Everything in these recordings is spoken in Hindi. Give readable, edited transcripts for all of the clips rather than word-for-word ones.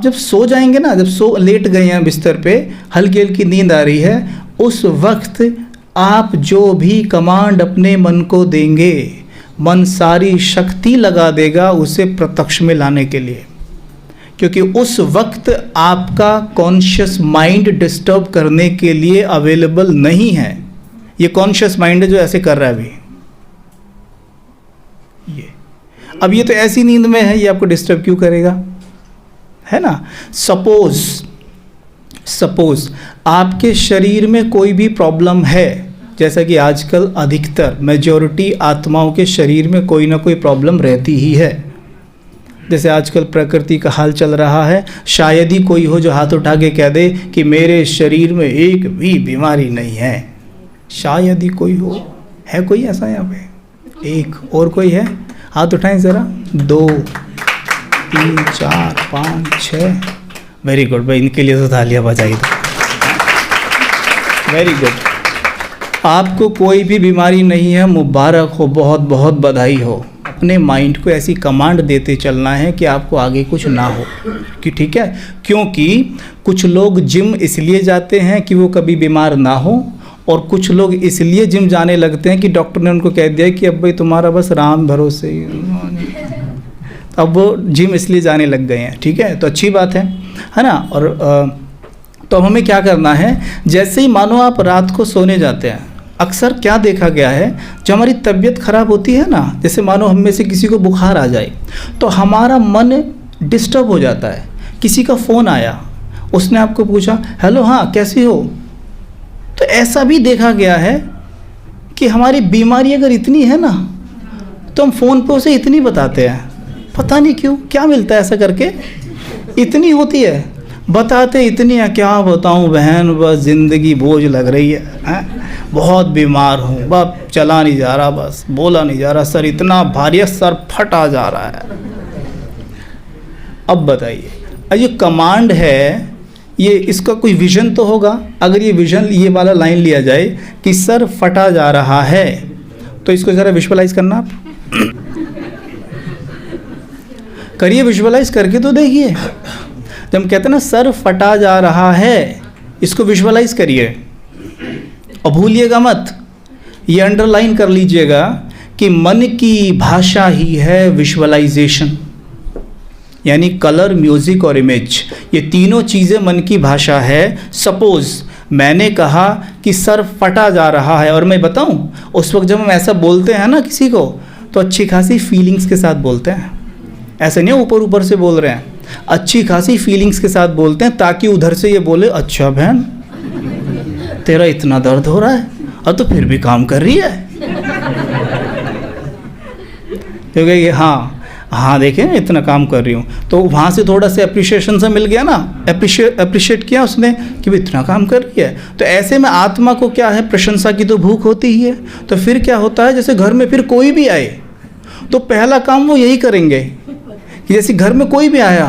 जब सो जाएंगे ना, जब लेट गए हैं बिस्तर पे, हल्की हल्की नींद आ रही है, उस वक्त आप जो भी कमांड अपने मन को देंगे, मन सारी शक्ति लगा देगा उसे प्रत्यक्ष में लाने के लिए, क्योंकि उस वक्त आपका कॉन्शियस माइंड डिस्टर्ब करने के लिए अवेलेबल नहीं है। ये कॉन्शियस माइंड है जो ऐसे कर रहा है अभी, ये अब ये तो ऐसी नींद में है, ये आपको डिस्टर्ब क्यों करेगा, है ना। सपोज आपके शरीर में कोई भी प्रॉब्लम है, जैसा कि आजकल अधिकतर मेजॉरिटी आत्माओं के शरीर में कोई ना कोई प्रॉब्लम रहती ही है। जैसे आजकल प्रकृति का हाल चल रहा है, शायद ही कोई हो जो हाथ उठा के कह दे कि मेरे शरीर में एक भी बीमारी नहीं है। शायद ही कोई हो, है कोई ऐसा यहाँ पे? एक और कोई है? हाथ उठाएं ज़रा। 2 3 4 5 6। वेरी गुड भाई, इनके लिए तो तालियां बजाई दो। Very good. आपको कोई भी बीमारी नहीं है, मुबारक हो, बहुत बहुत बधाई हो। अपने माइंड को ऐसी कमांड देते चलना है कि आपको आगे कुछ ना हो, कि ठीक है। क्योंकि कुछ लोग जिम इसलिए जाते हैं कि वो कभी बीमार ना हो, और कुछ लोग इसलिए जिम जाने लगते हैं कि डॉक्टर ने उनको कह दिया कि अब भाई तुम्हारा बस राम भरोसे, अब वो जिम इसलिए जाने लग गए हैं। ठीक है, तो अच्छी बात है ना। और तो हमें क्या करना है, जैसे ही मानो आप रात को सोने जाते हैं, अक्सर क्या देखा गया है, जब हमारी तबीयत ख़राब होती है ना, जैसे मानो हम में से किसी को बुखार आ जाए, तो हमारा मन डिस्टर्ब हो जाता है। किसी का फ़ोन आया, उसने आपको पूछा हेलो हाँ कैसी हो, तो ऐसा भी देखा गया है कि हमारी बीमारी अगर इतनी है ना, तो हम फ़ोन पे उसे इतनी बताते हैं, पता नहीं क्यों, क्या मिलता है ऐसा करके, इतनी होती है, बताते इतनी है। क्या बताऊं बहन, बस ज़िंदगी बोझ लग रही है, बहुत बीमार हूँ, बस चला नहीं जा रहा, बस बोला नहीं जा रहा, सर इतना भारी है, सर फटा जा रहा है। अब बताइए, ये कमांड है, ये इसका कोई विज़न तो होगा। अगर ये विज़न, ये वाला लाइन लिया जाए कि सर फटा जा रहा है, तो इसको ज़रा विजुअलाइज करना आप करिए, विजुअलाइज करके तो देखिए। जब हम कहते हैं ना सर फटा जा रहा है, इसको विजुअलाइज करिए और भूलिएगा मत, ये अंडरलाइन कर लीजिएगा कि मन की भाषा ही है विजुअलाइजेशन, यानी कलर, म्यूज़िक और इमेज, ये तीनों चीज़ें मन की भाषा है। सपोज़ मैंने कहा कि सर फटा जा रहा है, और मैं बताऊं, उस वक्त जब हम ऐसा बोलते हैं ना किसी को, तो अच्छी खासी फीलिंग्स के साथ बोलते हैं। ऐसे नहीं ऊपर ऊपर से बोल रहे हैं, अच्छी खासी फीलिंग्स के साथ बोलते हैं, ताकि उधर से ये बोले अच्छा बहन तेरा इतना दर्द हो रहा है और तो फिर भी काम कर रही है, क्योंकि ये हाँ देखें इतना काम कर रही हूँ, तो वहाँ से थोड़ा सा अप्रिशिएशन सा मिल गया ना, अप्रिशिएट किया उसने कि भी इतना काम कर रही है। तो ऐसे में आत्मा को क्या है, प्रशंसा की तो भूख होती ही है। तो फिर क्या होता है, जैसे घर में फिर कोई भी आए तो पहला काम वो यही करेंगे कि जैसे घर में कोई भी आया,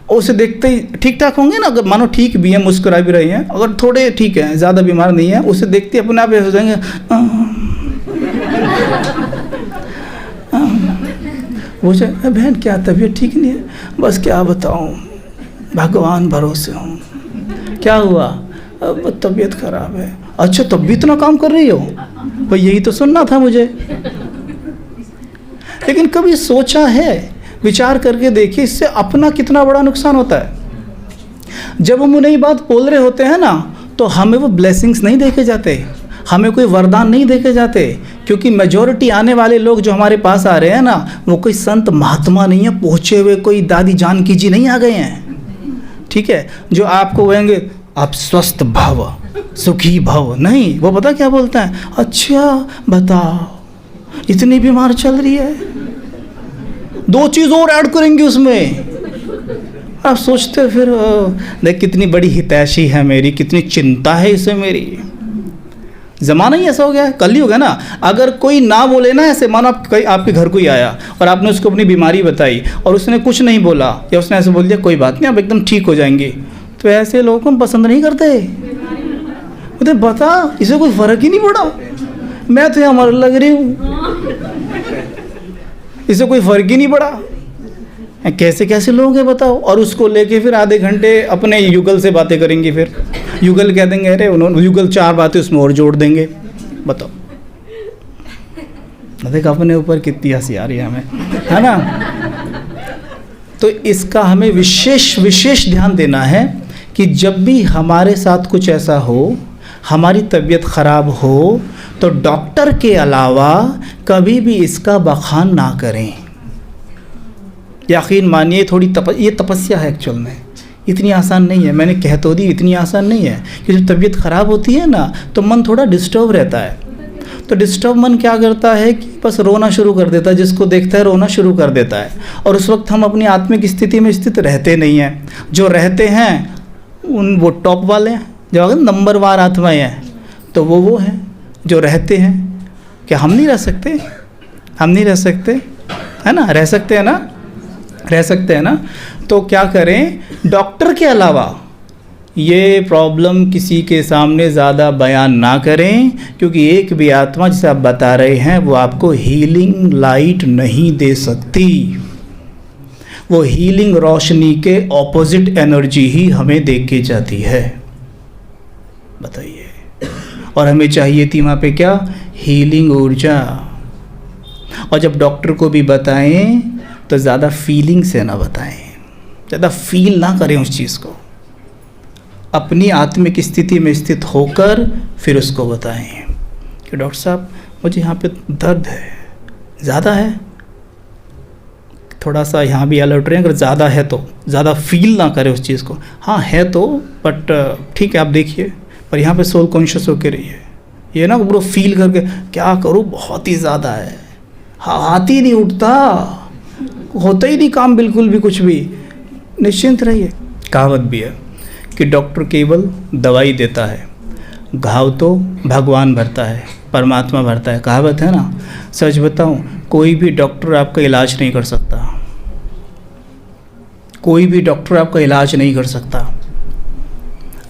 उसे देखते ही ठीक ठाक होंगे ना, अगर मानो ठीक भी है, मुस्कुरा भी रही हैं, अगर थोड़े ठीक है, ज़्यादा बीमार नहीं है, उसे देखते ही अपने आप ऐसे हो जाएंगे, वो बहन क्या तबीयत ठीक नहीं है, बस क्या बताऊं, भगवान भरोसे हूँ। क्या हुआ? अब तबीयत खराब है। अच्छा तब भी इतना काम कर रही हो, भाई यही तो सुनना था मुझे। लेकिन कभी सोचा है, विचार करके देखिए, इससे अपना कितना बड़ा नुकसान होता है। जब हम उन्हें बात बोल रहे होते हैं ना, तो हमें वो ब्लेसिंग्स नहीं देखे जाते, हमें कोई वरदान नहीं देखे जाते, क्योंकि मेजॉरिटी आने वाले लोग जो हमारे पास आ रहे हैं ना, वो कोई संत महात्मा नहीं है, पहुँचे हुए कोई दादी जानकी जी नहीं आ गए हैं। ठीक है, जो आपको कहेंगे आप स्वस्थ भव, सुखी भव, नहीं, वो पता क्या बोलता है, अच्छा बताओ इतनी बीमार चल रही है, 2 चीज़ और ऐड करेंगे उसमें। आप सोचते फिर देख कितनी बड़ी हितैषी है मेरी, कितनी चिंता है इसे मेरी। ज़माना ही ऐसा हो गया है, कल ही हो गया ना। अगर कोई ना बोले ना, ऐसे मानो आपके घर कोई आया और आपने उसको अपनी बीमारी बताई और उसने कुछ नहीं बोला, या उसने ऐसे बोल दिया कोई बात नहीं आप एकदम ठीक हो जाएंगे, तो ऐसे लोगों को हम पसंद नहीं करते। बोलते बता इसे कोई फ़र्क ही नहीं पड़ा, मैं तो यहाँ मर लग रही हूँ, इसे कोई फ़र्क ही नहीं पड़ा कैसे कैसे लोग हैं बताओ। और उसको लेके फिर आधे घंटे अपने युगल से बातें करेंगे, फिर युगल कह देंगे अरे उन्होंने युगल 4 बातें उसमें और जोड़ देंगे। बताओ, देख अपने ऊपर कितनी हंसी आ रही है हमें, है ना। तो इसका हमें विशेष ध्यान देना है कि जब भी हमारे साथ कुछ ऐसा हो, हमारी तबीयत ख़राब हो, तो डॉक्टर के अलावा कभी भी इसका बखान ना करें। यकीन मानिए थोड़ी ये तपस्या है एक्चुअल में, इतनी आसान नहीं है। मैंने कह तो दी इतनी आसान नहीं है कि जब तबीयत ख़राब होती है ना तो मन थोड़ा डिस्टर्ब रहता है। तो डिस्टर्ब मन क्या करता है कि बस रोना शुरू कर देता है, जिसको देखता है रोना शुरू कर देता है। और उस वक्त हम अपनी आत्मिक स्थिति में स्थित रहते नहीं हैं। जो रहते हैं वो टॉप वाले हैं, जो अगर नंबरवार आत्माएँ हैं तो वो हैं जो रहते हैं। क्या हम नहीं रह सकते? हम नहीं रह सकते, है ना? रह सकते हैं ना, रह सकते हैं ना। तो क्या करें, डॉक्टर के अलावा ये प्रॉब्लम किसी के सामने ज़्यादा बयान ना करें, क्योंकि एक भी आत्मा जिसे आप बता रहे हैं वो आपको हीलिंग लाइट नहीं दे सकती। वो हीलिंग रोशनी के ऑपोजिट एनर्जी ही हमें दे के जाती है। बताइए, और हमें चाहिए थी वहाँ पे क्या? हीलिंग ऊर्जा। और जब डॉक्टर को भी बताएं तो ज़्यादा फीलिंग से ना बताएं, ज़्यादा फील ना करें उस चीज़ को। अपनी आत्मिक स्थिति में स्थित होकर फिर उसको बताएं कि डॉक्टर साहब मुझे यहाँ पे दर्द है, ज़्यादा है, थोड़ा सा यहाँ भी अलर्ट रहें। अगर ज़्यादा है तो ज़्यादा फील ना करें उस चीज़ को। हाँ है तो, बट ठीक है आप देखिए, पर यहाँ पे सोल कॉन्शियस होकर रहिए। ये ना पूरा फील करके क्या करूँ, बहुत ही ज़्यादा है, हाथ ही नहीं उठता, होता ही नहीं काम बिल्कुल भी, कुछ भी। निश्चिंत रहिए। कहावत भी है कि डॉक्टर केवल दवाई देता है, घाव तो भगवान भरता है, परमात्मा भरता है। कहावत है ना। सच बताऊं, कोई भी डॉक्टर आपका इलाज नहीं कर सकता। कोई भी डॉक्टर आपका इलाज नहीं कर सकता।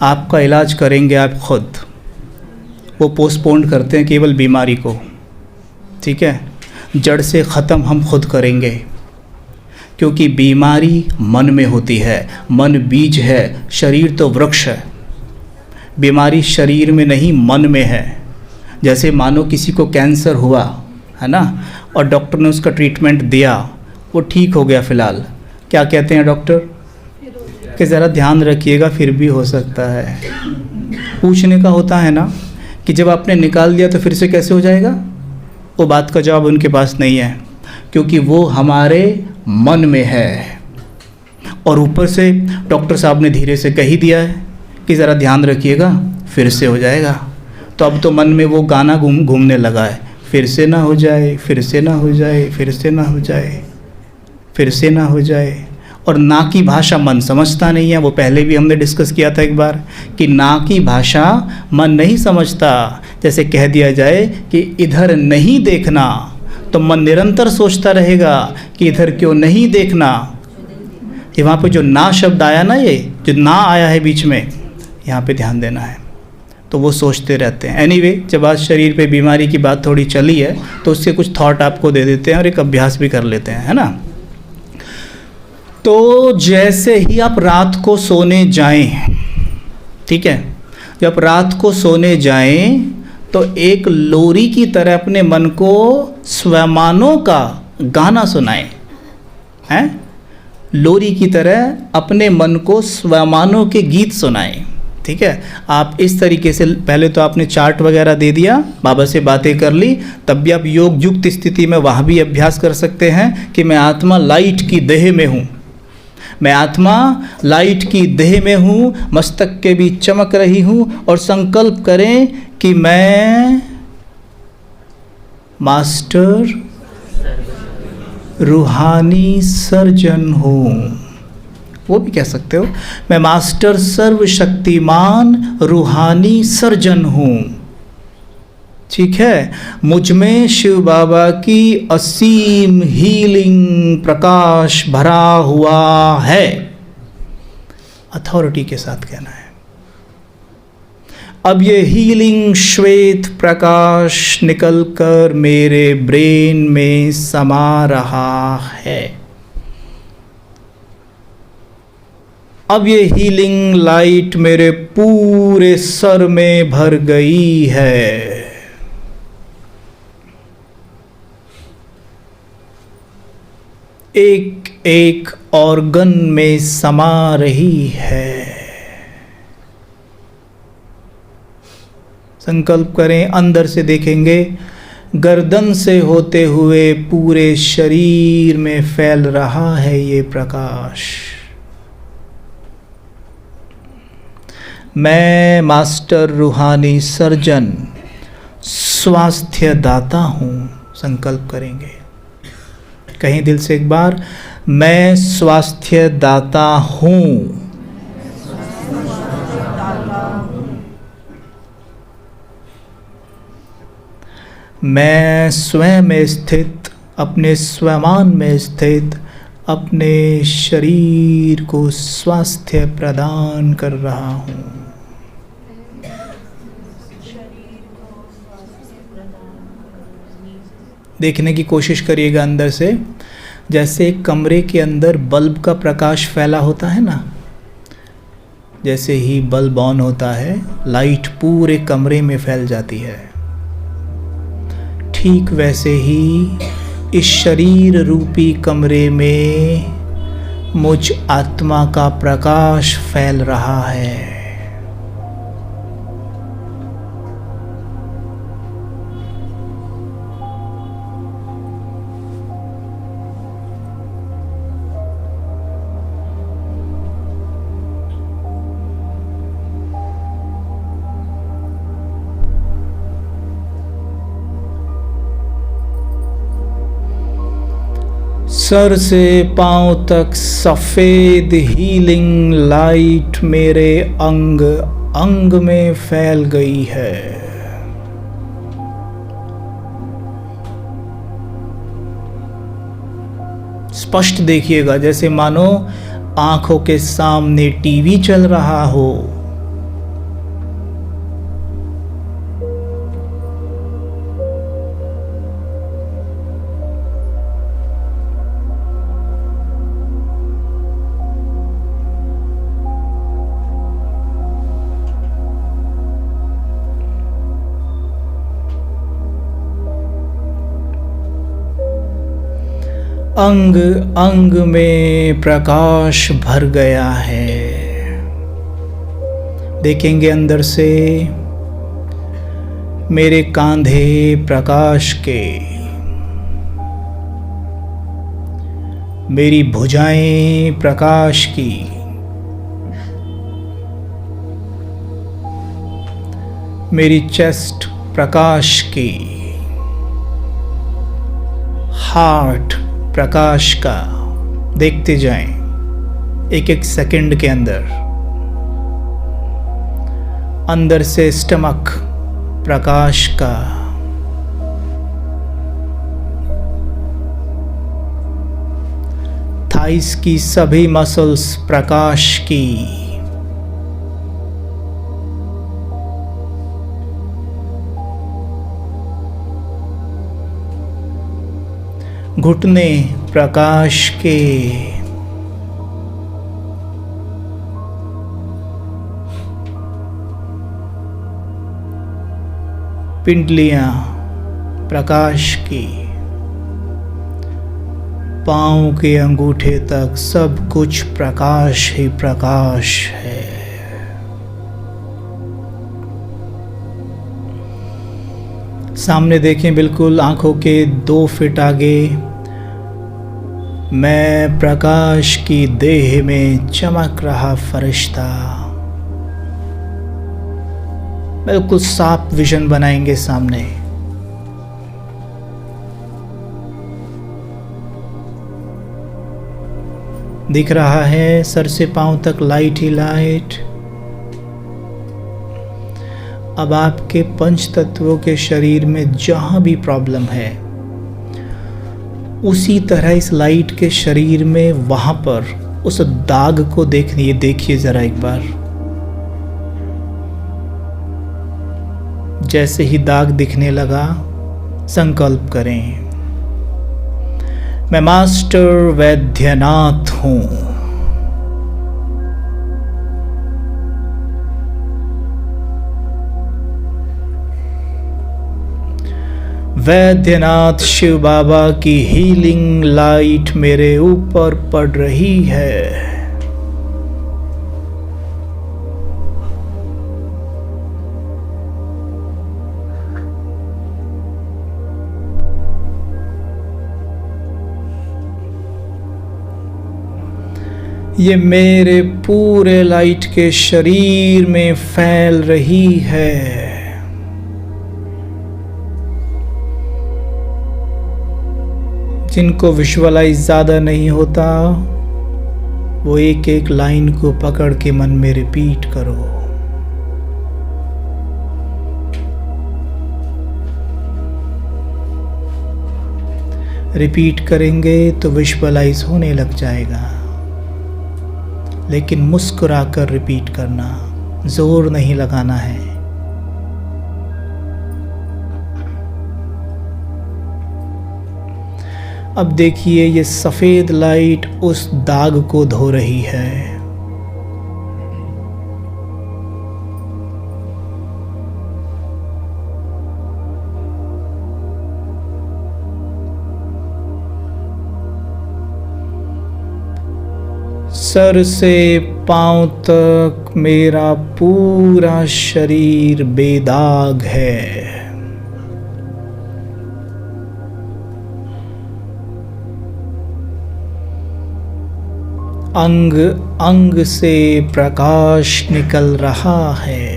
आपका इलाज करेंगे आप खुद। वो पोस्टपोन करते हैं केवल बीमारी को, ठीक है। जड़ से ख़त्म हम खुद करेंगे, क्योंकि बीमारी मन में होती है। मन बीज है, शरीर तो वृक्ष है। बीमारी शरीर में नहीं, मन में है। जैसे मानो किसी को कैंसर हुआ है ना, और डॉक्टर ने उसका ट्रीटमेंट दिया, वो ठीक हो गया फ़िलहाल। क्या कहते हैं डॉक्टर कि ज़रा ध्यान रखिएगा, फिर भी हो सकता है। पूछने का होता है ना कि जब आपने निकाल दिया तो फिर से कैसे हो जाएगा? वो बात का जवाब उनके पास नहीं है, क्योंकि वो हमारे मन में है। और ऊपर से डॉक्टर साहब ने धीरे से कह ही दिया है कि ज़रा ध्यान रखिएगा, फिर से हो जाएगा। तो अब तो मन में वो गाना घूमने लगा है, फिर से ना हो जाए, फिर से ना हो जाए, फिर से ना हो जाए, फिर से ना हो जाए। और ना की भाषा मन समझता नहीं है। वो पहले भी हमने डिस्कस किया था एक बार कि ना की भाषा मन नहीं समझता। जैसे कह दिया जाए कि इधर नहीं देखना, तो मन निरंतर सोचता रहेगा कि इधर क्यों नहीं देखना। ये वहाँ पे जो ना शब्द आया ना, ये जो ना आया है बीच में, यहाँ पे ध्यान देना है। तो वो सोचते रहते हैं। एनीवे, जब आज शरीर पे बीमारी की बात थोड़ी चली है तो उससे कुछ थॉट आपको दे देते हैं और एक अभ्यास भी कर लेते हैं, है ना। तो जैसे ही आप रात को सोने जाएं, ठीक है, जब रात को सोने जाएं तो एक लोरी की तरह अपने मन को स्वमानों का गाना सुनाएं, हैं? लोरी की तरह अपने मन को स्वमानों के गीत सुनाएं, ठीक है। आप इस तरीके से, पहले तो आपने चार्ट वगैरह दे दिया, बाबा से बातें कर ली, तब भी आप योग युक्त स्थिति में वहाँ भी अभ्यास कर सकते हैं कि मैं आत्मा लाइट की देह में हूँ, मैं आत्मा लाइट की देह में हूँ, मस्तक के भी चमक रही हूँ। और संकल्प करें कि मैं मास्टर रूहानी सर्जन हूँ। वो भी कह सकते हो, मैं मास्टर सर्वशक्तिमान रूहानी सर्जन हूँ, ठीक है। मुझ में शिव बाबा की असीम हीलिंग प्रकाश भरा हुआ है। अथॉरिटी के साथ कहना है। अब ये हीलिंग श्वेत प्रकाश निकलकर मेरे ब्रेन में समा रहा है। अब ये हीलिंग लाइट मेरे पूरे सर में भर गई है। एक एक ऑर्गन में समा रही है। संकल्प करें, अंदर से देखेंगे, गर्दन से होते हुए पूरे शरीर में फैल रहा है ये प्रकाश। मैं मास्टर रूहानी सर्जन स्वास्थ्य दाता हूँ। संकल्प करेंगे, कहीं दिल से एक बार, मैं स्वास्थ्य दाता हूँ। मैं स्वयं में स्थित, अपने स्वमान में स्थित अपने शरीर को स्वास्थ्य प्रदान कर रहा हूँ। देखने की कोशिश करिएगा अंदर से, जैसे कमरे के अंदर बल्ब का प्रकाश फैला होता है ना, जैसे ही बल्ब ऑन होता है लाइट पूरे कमरे में फैल जाती है, ठीक वैसे ही इस शरीर रूपी कमरे में मुझ आत्मा का प्रकाश फैल रहा है। सर से पांव तक सफेद हीलिंग लाइट मेरे अंग अंग में फैल गई है। स्पष्ट देखिएगा, जैसे मानो आंखों के सामने टीवी चल रहा हो। अंग अंग में प्रकाश भर गया है। देखेंगे अंदर से, मेरे कांधे प्रकाश के, मेरी भुजाएं प्रकाश की, मेरी चेस्ट प्रकाश की, हार्ट प्रकाश का। देखते जाएं एक एक सेकंड के अंदर। अंदर से स्टमक प्रकाश का, थाइस की सभी मसल्स प्रकाश की, घुटने प्रकाश के, पिंडलियां प्रकाश की, पांव के अंगूठे तक सब कुछ प्रकाश ही प्रकाश है। सामने देखें, बिल्कुल आंखों के 2 फीट आगे, मैं प्रकाश की देह में चमक रहा फरिश्ता। बिल्कुल साफ विजन बनाएंगे सामने। दिख रहा है सर से पांव तक लाइट ही लाइट। अब आपके पंच तत्वों के शरीर में जहां भी प्रॉब्लम है, उसी तरह इस लाइट के शरीर में वहां पर उस दाग को देखिए जरा एक बार। जैसे ही दाग दिखने लगा, संकल्प करें, मैं मास्टर वैद्यनाथ हूं। वैद्यनाथ शिव बाबा की हीलिंग लाइट मेरे ऊपर पड़ रही है। ये मेरे पूरे लाइट के शरीर में फैल रही है। जिनको विजुअलाइज ज़्यादा नहीं होता वो एक एक लाइन को पकड़ के मन में रिपीट करो। रिपीट करेंगे तो विजुअलाइज होने लग जाएगा, लेकिन मुस्कुराकर रिपीट करना, जोर नहीं लगाना है। अब देखिए ये सफ़ेद लाइट उस दाग को धो रही है। सर से पांव तक मेरा पूरा शरीर बेदाग है। अंग अंग से प्रकाश निकल रहा है।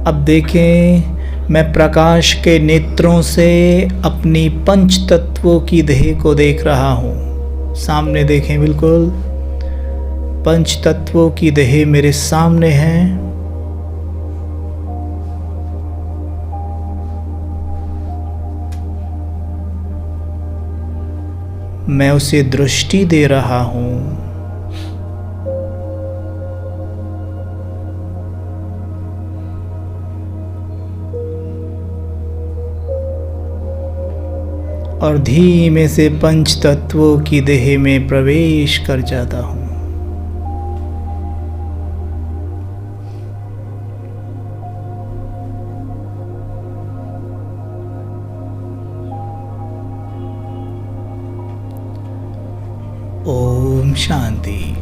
अब देखें, मैं प्रकाश के नेत्रों से अपनी पंच तत्वों की देह को देख रहा हूँ। सामने देखें, बिल्कुल पंच तत्वों की देह मेरे सामने है। मैं उसे दृष्टि दे रहा हूँ। और धीमे से पंच तत्वों की देह में प्रवेश कर जाता हूँ। ओम शांति।